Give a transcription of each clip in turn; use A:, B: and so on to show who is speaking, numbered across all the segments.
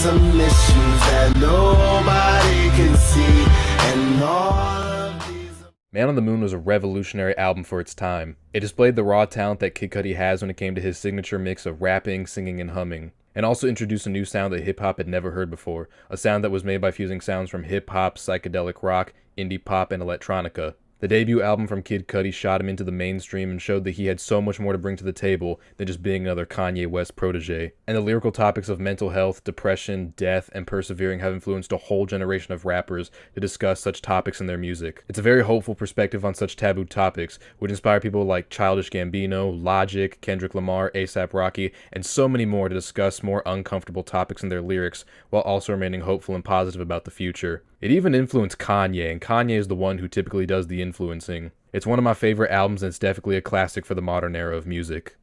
A: some issues that nobody can see, and all of these.
B: Man on the Moon was a revolutionary album for its time. It displayed the raw talent that Kid Cudi has when it came to his signature mix of rapping, singing, and humming, and also introduced a new sound that hip-hop had never heard before, a sound that was made by fusing sounds from hip-hop, psychedelic rock, indie pop, and electronica. The debut album from Kid Cudi shot him into the mainstream and showed that he had so much more to bring to the table than just being another Kanye West protege. And the lyrical topics of mental health, depression, death, and persevering have influenced a whole generation of rappers to discuss such topics in their music. It's a very hopeful perspective on such taboo topics, which inspire people like Childish Gambino, Logic, Kendrick Lamar, A$AP Rocky, and so many more to discuss more uncomfortable topics in their lyrics, while also remaining hopeful and positive about the future. It even influenced Kanye, and Kanye is the one who typically does the influencing. It's one of my favorite albums, and it's definitely a classic for the modern era of music.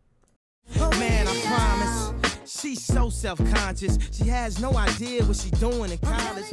C: Oh man, I promise. She's so self-conscious. She has no idea what she's doing in college.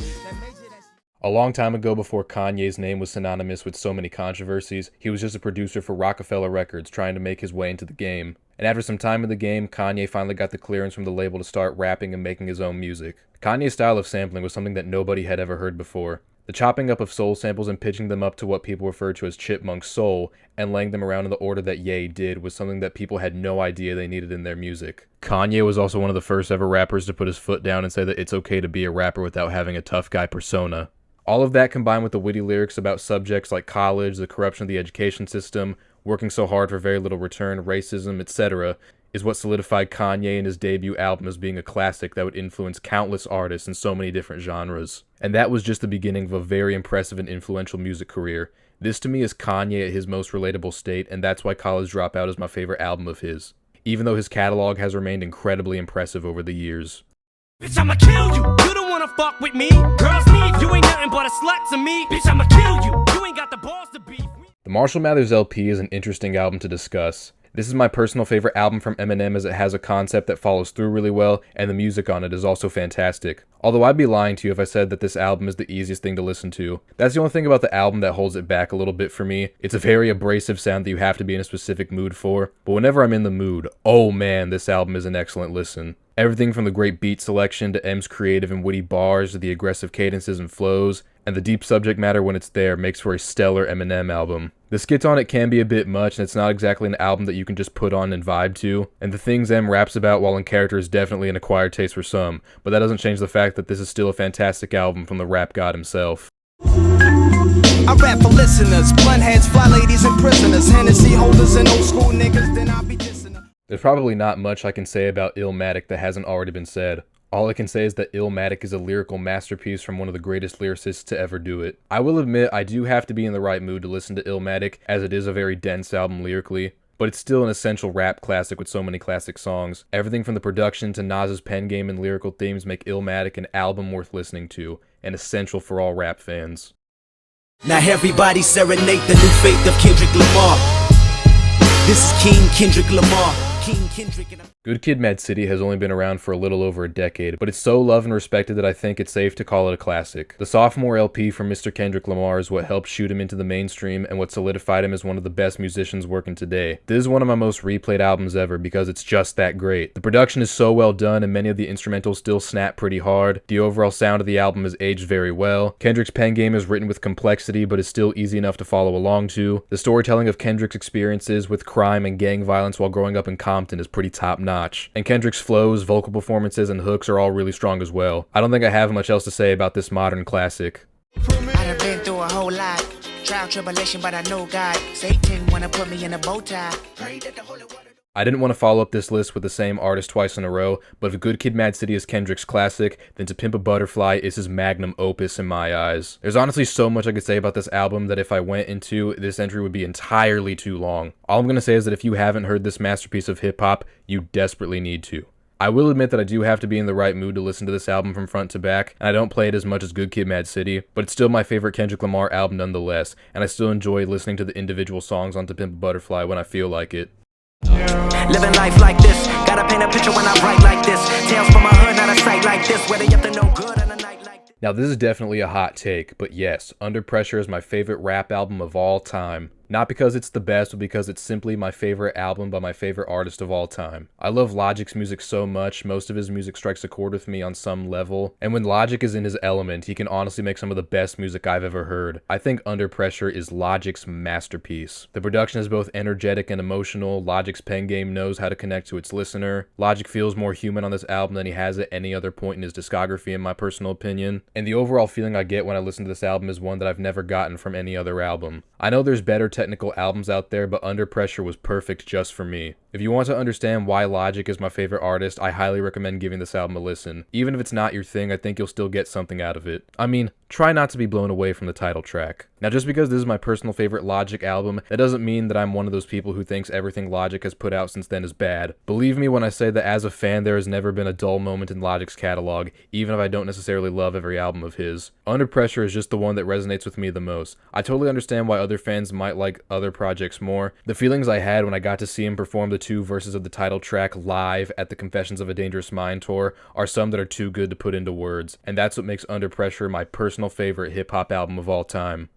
B: A long time ago, before Kanye's name was synonymous with so many controversies, he was just a producer for Rockefeller Records trying to make his way into the game. And after some time in the game, Kanye finally got the clearance from the label to start rapping and making his own music. Kanye's style of sampling was something that nobody had ever heard before. The chopping up of soul samples and pitching them up to what people refer to as chipmunk soul, and laying them around in the order that Ye did, was something that people had no idea they needed in their music. Kanye was also one of the first ever rappers to put his foot down and say that it's okay to be a rapper without having a tough guy persona. All of that combined with the witty lyrics about subjects like college, the corruption of the education system, working so hard for very little return, racism, etc., is what solidified Kanye and his debut album as being a classic that would influence countless artists in so many different genres. And that was just the beginning of a very impressive and influential music career. This to me is Kanye at his most relatable state, and that's why College Dropout is my favorite album of his, even though his catalog has remained incredibly impressive over the years.
C: Bitch, I'ma kill you. You don't wanna fuck with me. Girls need you ain't nothing but a slut to me. Bitch, I'ma kill you. You ain't got the balls to beef.
B: The Marshall Mathers LP is an interesting album to discuss. This is my personal favorite album from Eminem, as it has a concept that follows through really well, and the music on it is also fantastic. Although I'd be lying to you if I said that this album is the easiest thing to listen to. That's the only thing about the album that holds it back a little bit for me. It's a very abrasive sound that you have to be in a specific mood for, but whenever I'm in the mood, oh man, this album is an excellent listen. Everything from the great beat selection to M's creative and witty bars to the aggressive cadences and flows, and the deep subject matter when it's there makes for a stellar Eminem album. The skits on it can be a bit much, and it's not exactly an album that you can just put on and vibe to, and the things M raps about while in character is definitely an acquired taste for some, but that doesn't change the fact that this is still a fantastic album from the rap god himself.
C: I rap for listeners, blunt heads, fly ladies, and prisoners, Hennessy holders, and old school niggas, then I'll be dissing them.
B: There's probably not much I can say about Illmatic that hasn't already been said. All I can say is that Illmatic is a lyrical masterpiece from one of the greatest lyricists to ever do it. I will admit I do have to be in the right mood to listen to Illmatic, as it is a very dense album lyrically, but it's still an essential rap classic with so many classic songs. Everything from the production to Nas's pen game and lyrical themes make Illmatic an album worth listening to, and essential for all rap fans.
D: Now everybody serenade the new faith of Kendrick Lamar. This is King Kendrick Lamar. King Kendrick and
B: Good Kid, Mad City has only been around for a little over a decade, but it's so loved and respected that I think it's safe to call it a classic. The sophomore LP from Mr. Kendrick Lamar is what helped shoot him into the mainstream and what solidified him as one of the best musicians working today. This is one of my most replayed albums ever because it's just that great. The production is so well done and many of the instrumentals still snap pretty hard. The overall sound of the album is aged very well. Kendrick's pen game is written with complexity but is still easy enough to follow along to. The storytelling of Kendrick's experiences with crime and gang violence while growing up in Compton is pretty top notch. And Kendrick's flows, vocal performances, and hooks are all really strong as well. I don't think I have much else to say about this modern classic.
E: I've been through a whole lot, trial, tribulation, but I know God. Satan wanna put me in a bow tie. Pray that the holy water.
B: I didn't want to follow up this list with the same artist twice in a row, but if Good Kid, Mad City is Kendrick's classic, then To Pimp a Butterfly is his magnum opus in my eyes. There's honestly so much I could say about this album that if I went into this entry would be entirely too long. All I'm going to say is that if you haven't heard this masterpiece of hip-hop, you desperately need to. I will admit that I do have to be in the right mood to listen to this album from front to back, and I don't play it as much as Good Kid, Mad City, but it's still my favorite Kendrick Lamar album nonetheless, and I still enjoy listening to the individual songs on To Pimp a Butterfly when I feel like it.
E: Living life like this, gotta paint a picture when I write like this. Tales from my hood, not a sight like this, where they up to no good on a night like this.
B: Now this is definitely a hot take, but yes, Under Pressure is my favorite rap album of all time. Not because it's the best, but because it's simply my favorite album by my favorite artist of all time. I love Logic's music so much, most of his music strikes a chord with me on some level, and when Logic is in his element, he can honestly make some of the best music I've ever heard. I think Under Pressure is Logic's masterpiece. The production is both energetic and emotional, Logic's pen game knows how to connect to its listener, Logic feels more human on this album than he has at any other point in his discography in my personal opinion, and the overall feeling I get when I listen to this album is one that I've never gotten from any other album. I know there's better technical albums out there, but Under Pressure was perfect just for me. If you want to understand why Logic is my favorite artist, I highly recommend giving this album a listen. Even if it's not your thing, I think you'll still get something out of it. I mean, try not to be blown away from the title track. Now, just because this is my personal favorite Logic album, that doesn't mean that I'm one of those people who thinks everything Logic has put out since then is bad. Believe me when I say that as a fan, there has never been a dull moment in Logic's catalog, even if I don't necessarily love every album of his. Under Pressure is just the one that resonates with me the most. I totally understand why other fans might like other projects more. The feelings I had when I got to see him perform the 2 verses of the title track live at the Confessions of a Dangerous Mind tour are some that are too good to put into words, and that's what makes Under Pressure my personal favorite hip-hop album of all time.